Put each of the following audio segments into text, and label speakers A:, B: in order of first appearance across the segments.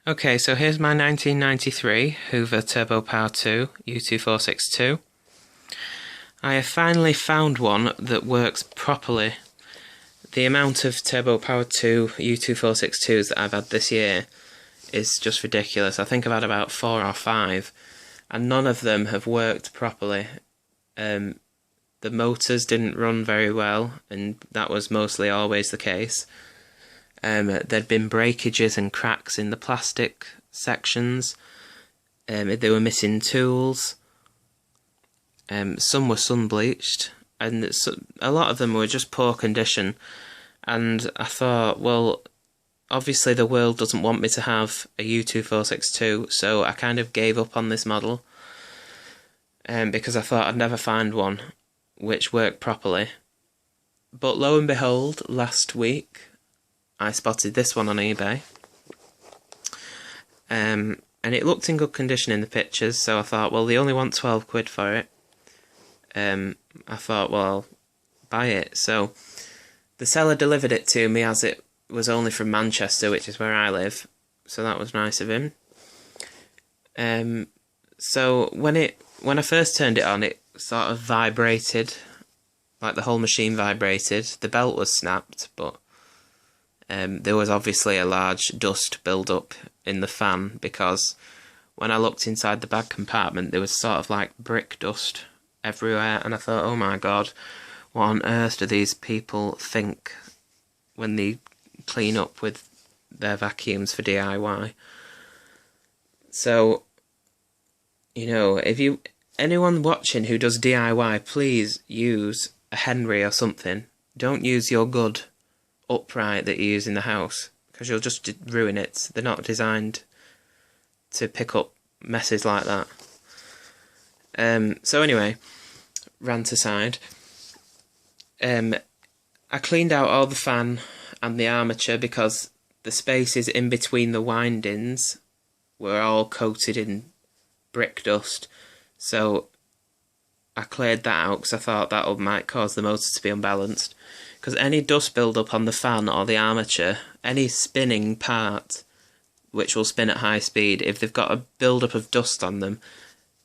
A: Okay, so here's my 1993 Hoover Turbopower 2 U2462. I have finally found one that works properly. The amount of Turbopower 2 U2462s that I've had this year is just ridiculous. I think I've had about 4 or 5, and none of them have worked properly. The motors didn't run very well, and that was mostly always the case. There'd been breakages and cracks in the plastic sections. They were missing tools. Some were sun bleached, and a lot of them were just poor condition. And I thought, well, obviously the world doesn't want me to have a U2462, so I kind of gave up on this model. Because I thought I'd never find one which worked properly. But lo and behold, last week I spotted this one on eBay. And it looked in good condition in the pictures, so I thought, well, they only want 12 quid for it. I thought, well, I'll buy it. So the seller delivered it to me as it was only from Manchester, which is where I live. So that was nice of him. So when I first turned it on, it sort of vibrated, like the whole machine vibrated. The belt was snapped, but there was obviously a large dust build-up in the fan, because when I looked inside the back compartment, there was sort of like brick dust everywhere, and I thought, oh my god, what on earth do these people think when they clean up with their vacuums for DIY? So, you know, anyone watching who does DIY, please use a Henry or something. Don't use your good upright that you use in the house, because you'll just ruin it. They're not designed to pick up messes like that. So anyway, rant aside, I cleaned out all the fan and the armature because the spaces in between the windings were all coated in brick dust. So I cleared that out because I thought that might cause the motor to be unbalanced. Because any dust build-up on the fan or the armature, any spinning part, which will spin at high speed, if they've got a build-up of dust on them,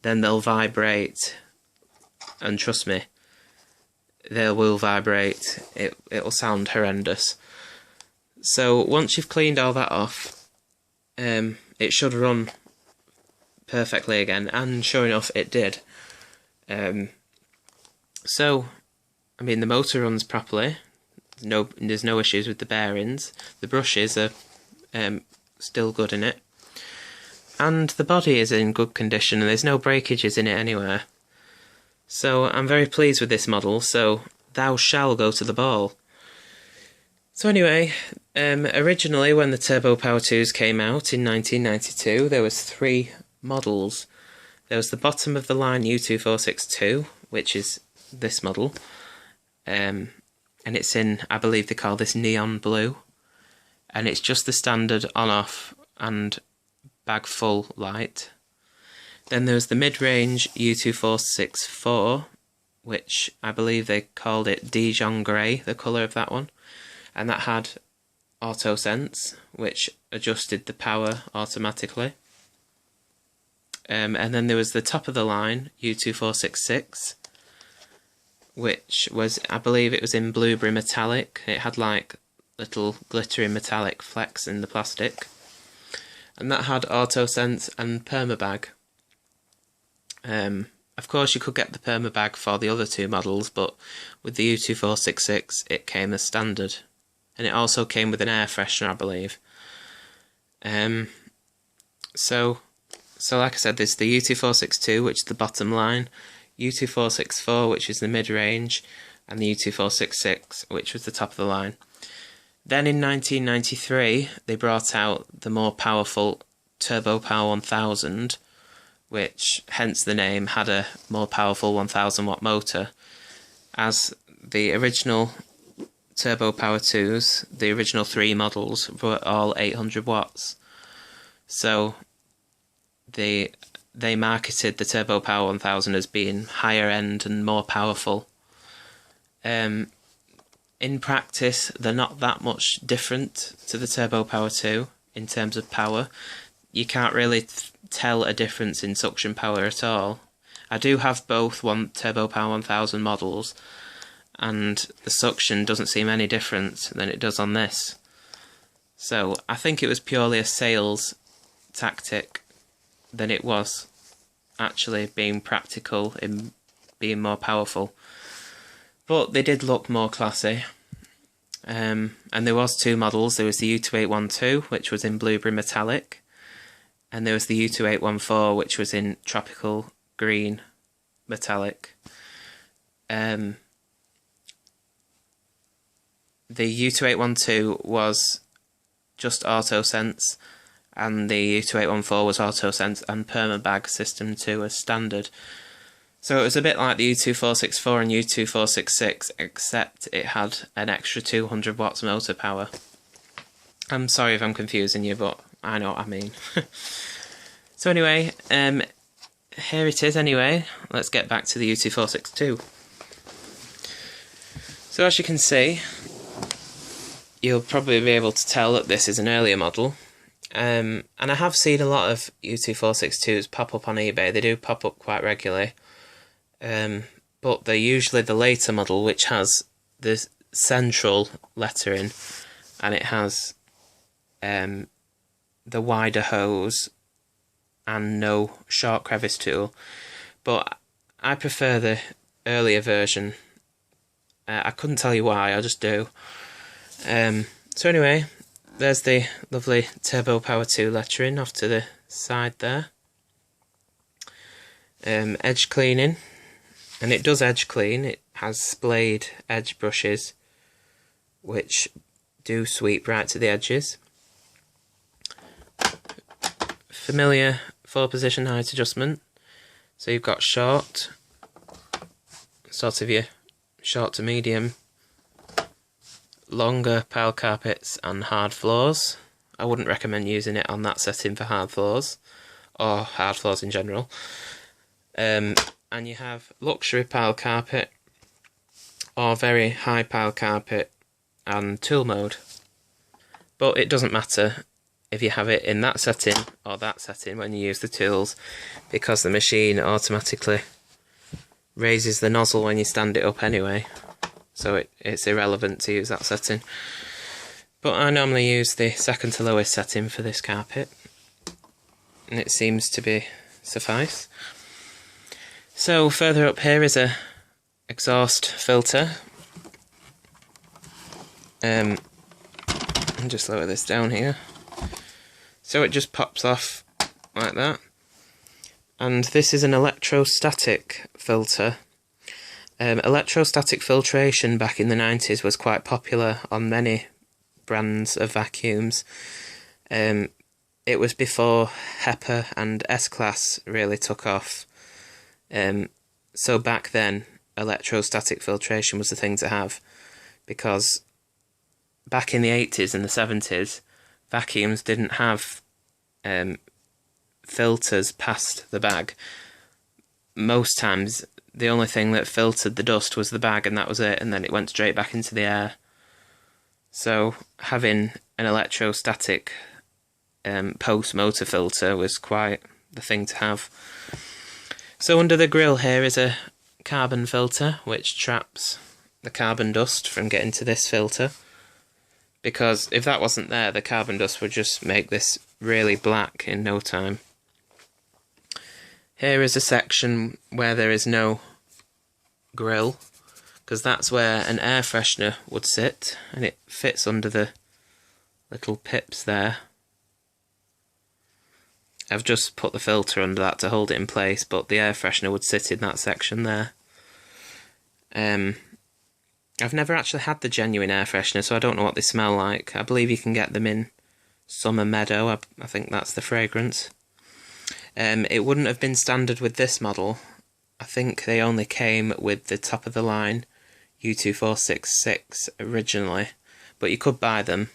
A: then they'll vibrate. And trust me, they will vibrate. It'll sound horrendous. So once you've cleaned all that off, it should run perfectly again, and sure enough it did. So, I mean, the motor runs properly. There's no issues with the bearings. The brushes are still good in it, and the body is in good condition, and there's no breakages in it anywhere. So I'm very pleased with this model. So thou shall go to the ball. So anyway, originally when the Turbopower 2s came out in 1992, there was 3 models. There was the bottom of the line U2462, which is this model, and it's in, I believe they call this neon blue, and it's just the standard on-off and bag full light. Then there was the mid-range U2464, which I believe they called it Dijon Grey, the colour of that one, and that had auto sense, which adjusted the power automatically. And then there was the top of the line U2466, which was, I believe it was in blueberry metallic. It had like little glittery metallic flecks in the plastic, and that had auto sense and permabag. Of course you could get the permabag for the other 2 models, but with the U2466 it came as standard, and it also came with an air freshener, I believe. So like I said, there's the U2462, which is the bottom line, U2464, which is the mid-range, and the U2466, which was the top of the line. Then in 1993, they brought out the more powerful Turbopower 1000, which, hence the name, had a more powerful 1000 watt motor, as the original Turbopower 2s, the original 3 models, were all 800 watts. So they marketed the Turbopower 1000 as being higher end and more powerful. In practice, they're not that much different to the Turbopower 2 in terms of power. you can't really tell a difference in suction power at all. I do have both Turbopower 1000 models, and the suction doesn't seem any different than it does on this. So I think it was purely a sales tactic than it was actually being practical in being more powerful. But they did look more classy. And there was two models. There was the U2812, which was in blueberry metallic, and there was the U2814, which was in tropical green metallic. The U2812 was just AutoSense, and the U2814 was AutoSense and Permabag system 2 as standard. So it was a bit like the U2464 and U2466, except it had an extra 200 watts motor power. I'm sorry if I'm confusing you, but I know what I mean. So anyway, here it is anyway. Let's get back to the U2462. So as you can see, you'll probably be able to tell that this is an earlier model. And I have seen a lot of U2462s pop up on eBay. They do pop up quite regularly. But they're usually the later model, which has the central lettering, and it has the wider hose and no short crevice tool. But I prefer the earlier version. I couldn't tell you why, I just do. So anyway, there's the lovely Turbopower 2 lettering off to the side there. Edge cleaning. And it does edge clean. It has splayed edge brushes which do sweep right to the edges. Familiar 4-position height adjustment. So you've got short, sort of your short to medium, longer pile carpets and hard floors. I wouldn't recommend using it on that setting for hard floors, or hard floors in general. And you have luxury pile carpet, or very high pile carpet, and tool mode. But it doesn't matter if you have it in that setting or that setting when you use the tools, because the machine automatically raises the nozzle when you stand it up anyway, so it's irrelevant to use that setting. But I normally use the second to lowest setting for this carpet, and it seems to be suffice. So further up here is a exhaust filter. I'll just lower this down here. So it just pops off like that. And this is an electrostatic filter. Electrostatic filtration back in the 90s was quite popular on many brands of vacuums. It was before HEPA and S-Class really took off. So back then, electrostatic filtration was the thing to have, because back in the 80s and the 70s, vacuums didn't have filters past the bag. Most times, the only thing that filtered the dust was the bag, and that was it, and then it went straight back into the air. So having an electrostatic post-motor filter was quite the thing to have. So under the grille here is a carbon filter which traps the carbon dust from getting to this filter, because if that wasn't there, the carbon dust would just make this really black in no time. Here is a section where there is no grill, because that's where an air freshener would sit, and it fits under the little pips there. I've just put the filter under that to hold it in place, but the air freshener would sit in that section there. I've never actually had the genuine air freshener, so I don't know what they smell like. I believe you can get them in Summer Meadow, I think that's the fragrance. It wouldn't have been standard with this model. I think they only came with the top of the line U2466 originally, but you could buy them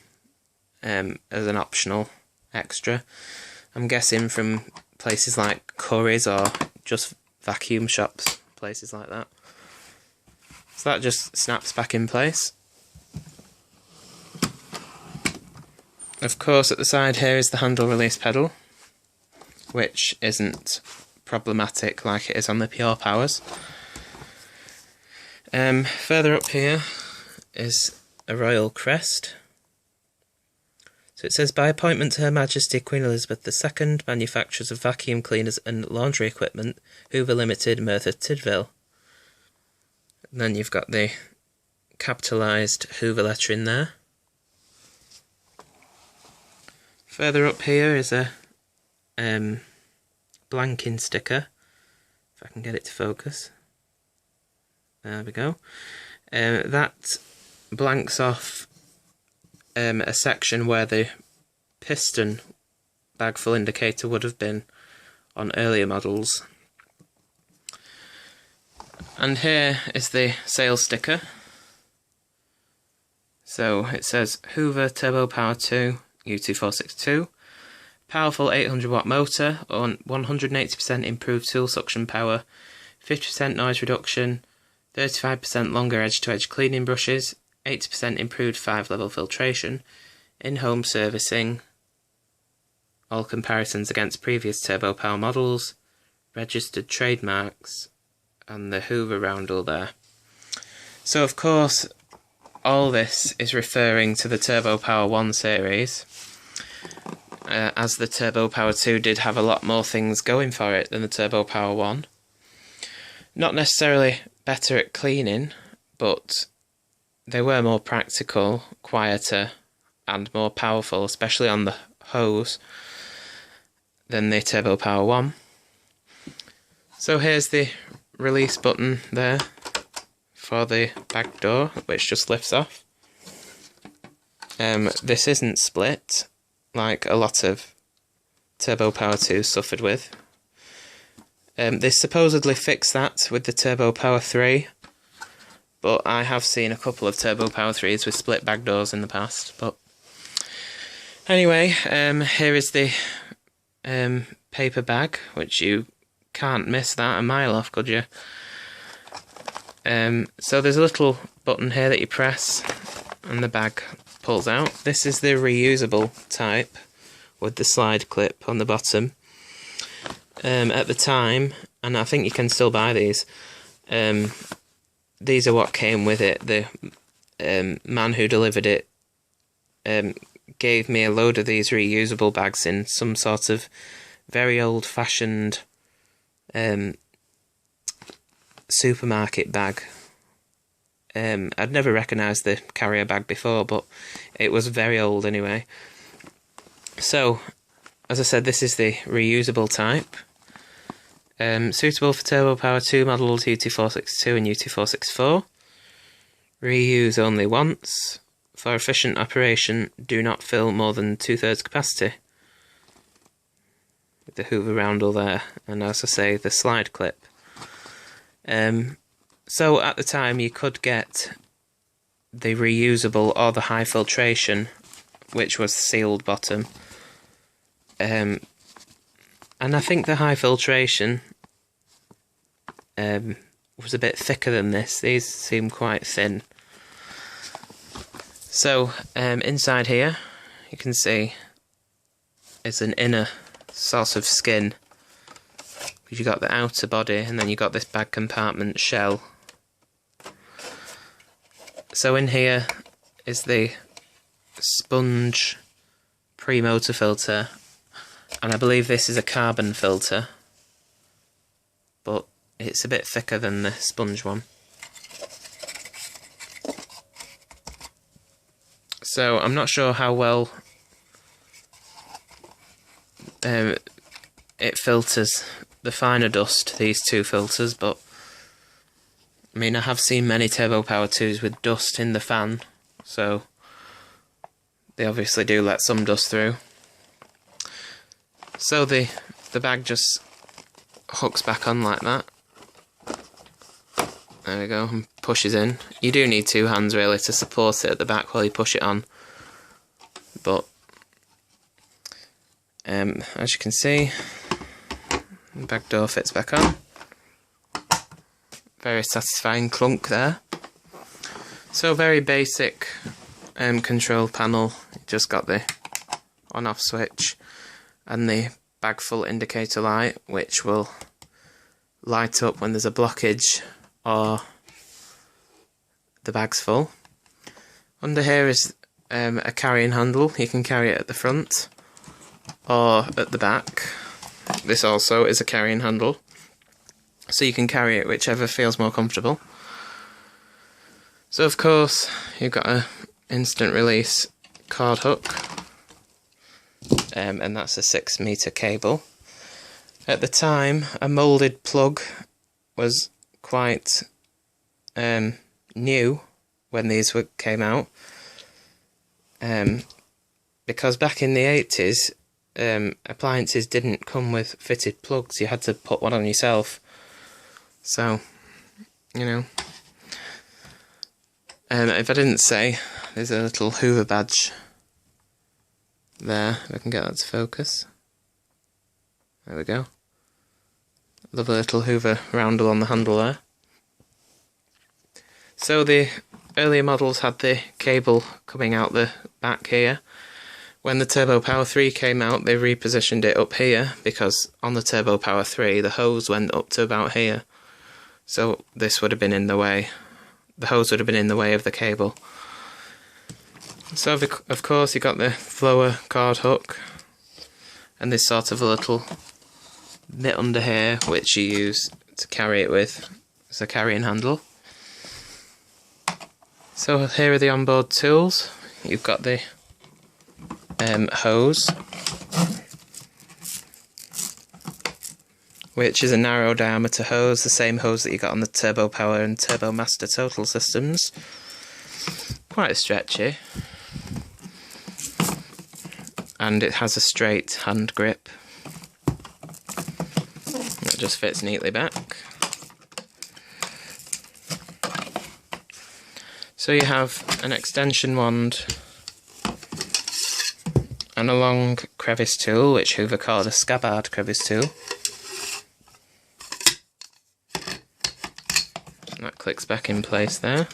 A: as an optional extra. I'm guessing from places like Curry's or just vacuum shops, places like that. So that just snaps back in place. Of course, at the side here is the handle release pedal. which isn't problematic like it is on the Pure Powers. Further up here is a royal crest. So it says, by appointment to Her Majesty Queen Elizabeth II, manufacturers of vacuum cleaners and laundry equipment, Hoover Limited, Merthyr Tydfil. And then you've got the capitalised Hoover lettering there. Further up here is a blanking sticker, if I can get it to focus. There we go. That blanks off a section where the piston bag full indicator would have been on earlier models. And here is the sales sticker. So it says Hoover Turbopower 2 U2462, powerful 800 watt motor on 180% improved tool suction power, 50% noise reduction, 35% longer edge-to-edge cleaning brushes, 80% improved 5-level filtration, in-home servicing, all comparisons against previous Turbopower models, registered trademarks, and the Hoover roundel there. So of course, all this is referring to the Turbopower 1 series, as the Turbopower 2 did have a lot more things going for it than the Turbopower 1. Not necessarily better at cleaning, but they were more practical, quieter, and more powerful, especially on the hose, than the Turbopower 1. So here's the release button there for the back door, which just lifts off. This isn't split, like a lot of Turbopower 2 suffered with. They supposedly fixed that with the Turbopower 3, but I have seen a couple of Turbopower 3s with split back doors in the past. But anyway, here is the paper bag, which you can't miss that a mile off, could you? So there's a little button here that you press and the bag pulls out. This is the reusable type with the slide clip on the bottom. At the time, and I think you can still buy these are what came with it. The man who delivered it gave me a load of these reusable bags in some sort of very old-fashioned supermarket bag. I'd never recognised the carrier bag before, but it was very old anyway. So, as I said, this is the reusable type. Suitable for Turbopower 2 models U2462 and U2464. Reuse only once. For efficient operation, do not fill more than 2/3 capacity. With the Hoover roundel there, and as I say, the slide clip. So at the time you could get the reusable or the high filtration, which was sealed bottom. And I think the high filtration was a bit thicker than this. These seem quite thin. So inside here you can see it's an inner sort of skin, because you got the outer body and then you got this bag compartment shell. So in here is the sponge pre-motor filter, and I believe this is a carbon filter, but it's a bit thicker than the sponge one. So I'm not sure how well it filters the finer dust, these two filters, but I mean, I have seen many Turbopower 2s with dust in the fan, so they obviously do let some dust through. So the bag just hooks back on like that. There we go, and pushes in. You do need two hands really to support it at the back while you push it on. But as you can see, the back door fits back on. Very satisfying clunk there. So very basic control panel. You just got the on-off switch and the bag full indicator light, which will light up when there's a blockage or the bag's full. Under here is a carrying handle. You can carry it at the front or at the back. This also is a carrying handle, so you can carry it whichever feels more comfortable. So of course you've got a instant release cord hook, and that's a 6-metre cable. At the time, a moulded plug was quite new when these came out, because back in the 80s appliances didn't come with fitted plugs. You had to put one on yourself. So, you know, if I didn't say, there's a little Hoover badge there, if I can get that to focus. There we go. Lovely little Hoover roundel on the handle there. So the earlier models had the cable coming out the back here. When the Turbopower 3 came out, they repositioned it up here, because on the Turbopower 3 the hose went up to about here. So this would have been in the way. The hose would have been in the way of the cable. So of course you got the flower cord hook, and this sort of a little bit under here which you use to carry it with as a carrying handle. So here are the onboard tools. You've got the hose, which is a narrow diameter hose, the same hose that you got on the Turbopower and Turbomaster Total systems. Quite stretchy, and it has a straight hand grip. It just fits neatly back. So you have an extension wand and a long crevice tool, which Hoover called a scabbard crevice tool. And that clicks back in place there,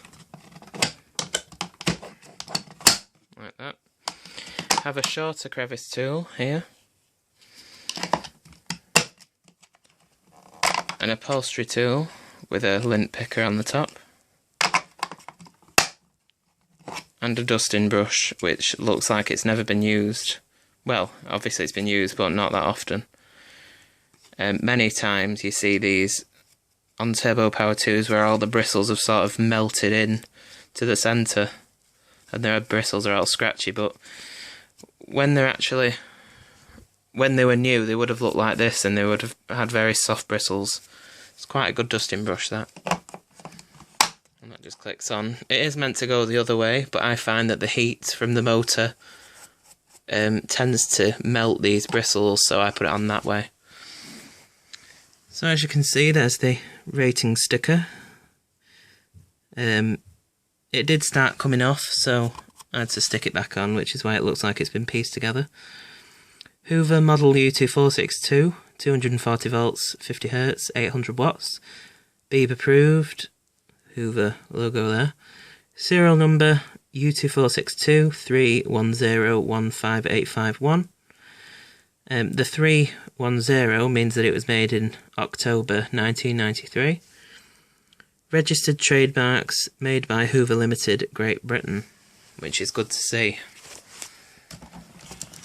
A: like that. Have a shorter crevice tool here, an upholstery tool with a lint picker on the top, and a dusting brush, which looks like it's never been used. Well, obviously it's been used, but not that often. Many times you see these on Turbopower 2s where all the bristles have sort of melted in to the centre, and their bristles are all scratchy, but when they were new, they would have looked like this, and they would have had very soft bristles. It's quite a good dusting brush, that. And that just clicks on. It is meant to go the other way, but I find that the heat from the motor tends to melt these bristles, so I put it on that way. So as you can see, there's the rating sticker. It did start coming off, so I had to stick it back on, which is why it looks like it's been pieced together. Hoover model U2462, 240 volts, 50 Hz, 800 watts. Beeb approved. Hoover logo there. Serial number U2462 310158551. The 310 means that it was made in October 1993. Registered trademarks made by Hoover Limited, Great Britain, which is good to see.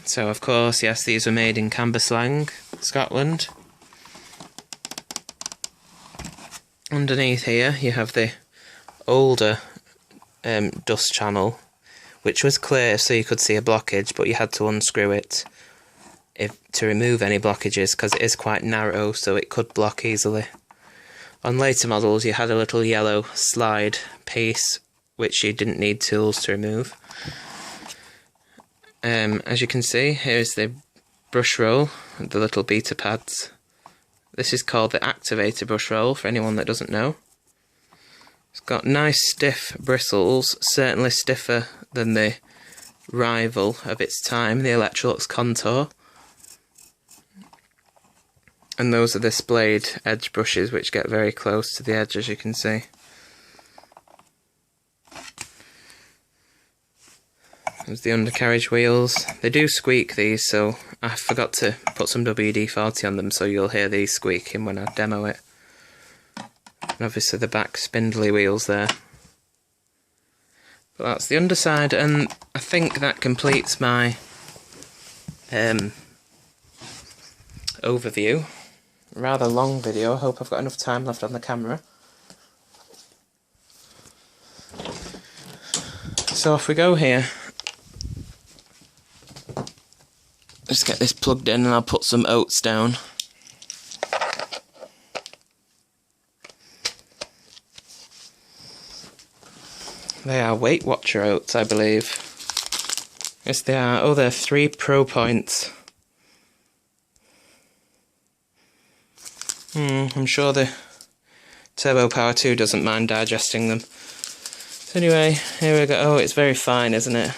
A: So of course, yes, these were made in Cambuslang, Scotland. Underneath here you have the older dust channel, which was clear so you could see a blockage, but you had to unscrew it to remove any blockages, because it is quite narrow, so it could block easily. On later models you had a little yellow slide piece which you didn't need tools to remove. As you can see, here's the brush roll, the little beta pads. This is called the activator brush roll, for anyone that doesn't know. It's got nice stiff bristles, certainly stiffer than the rival of its time, the Electrolux Contour. And those are the splayed edge brushes, which get very close to the edge, as you can see. There's the undercarriage wheels. They do squeak, these, so I forgot to put some WD-40 on them, so you'll hear these squeaking when I demo it. And obviously the back spindly wheels there. But that's the underside, and I think that completes my overview. Rather long video. I hope I've got enough time left on the camera. So off we go here. Let's get this plugged in and I'll put some oats down. They are Weight Watcher oats, I believe. Yes, they are. Oh, they're 3 Pro points. I'm sure the Turbopower 2 doesn't mind digesting them. So anyway, here we go. Oh, it's very fine, isn't it?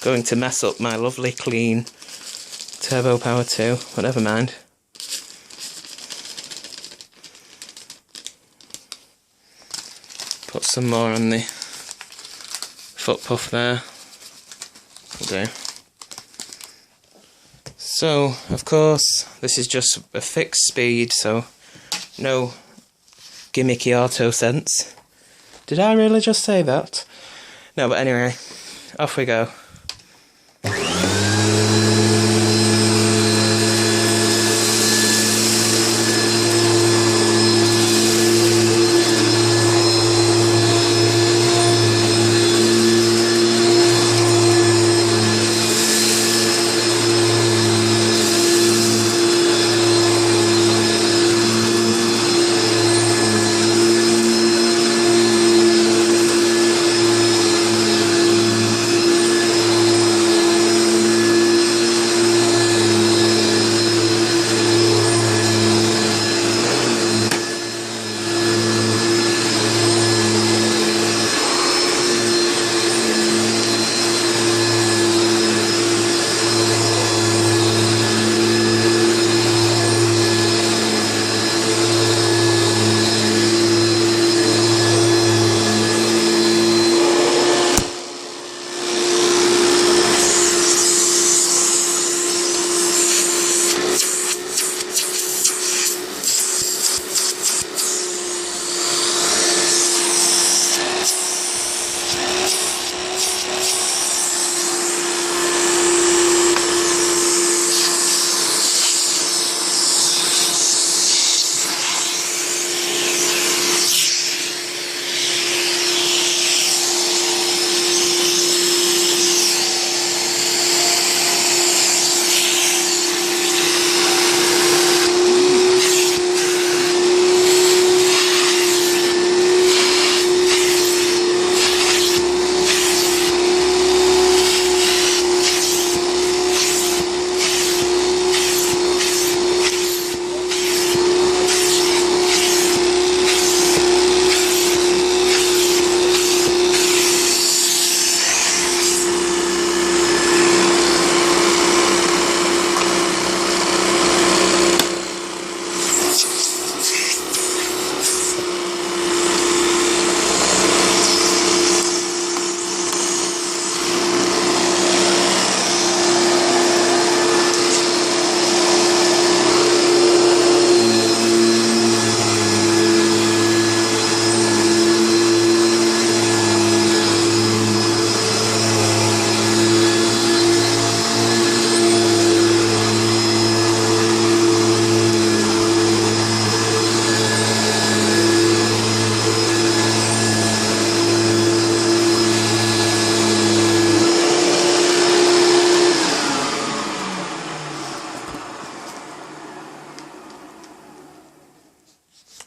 A: Going to mess up my lovely clean Turbopower 2, but never mind. Put some more on the foot puff there. Will do. So, of course, this is just a fixed speed, so no gimmicky auto sense. Did I really just say that? No, but anyway, off we go.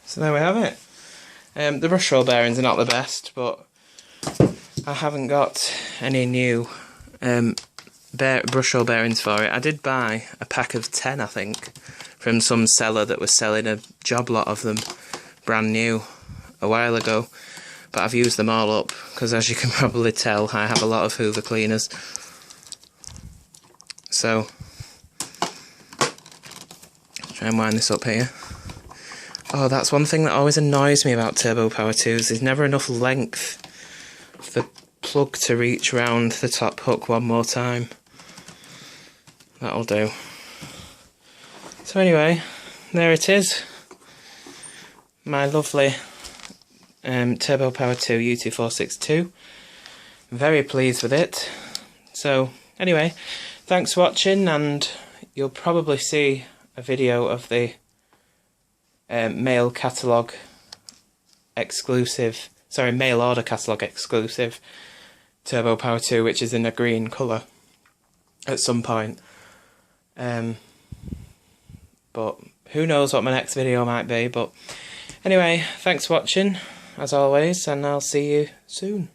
A: So there we have it. The brush roll bearings are not the best, but I haven't got any new brush roll bearings for it. I did buy a pack of 10, I think, from some seller that was selling a job lot of them brand new a while ago, but I've used them all up because, as you can probably tell, I have a lot of Hoover cleaners. So try and wind this up here. Oh, that's one thing that always annoys me about Turbopower 2s. There's never enough length for the plug to reach round the top hook one more time. That'll do. So anyway, there it is. My lovely Turbopower 2 U2462. Very pleased with it. So anyway, thanks for watching, and you'll probably see a video of the mail order catalogue exclusive Turbopower 2, which is in a green colour at some point. But who knows what my next video might be. But anyway, thanks for watching as always, and I'll see you soon.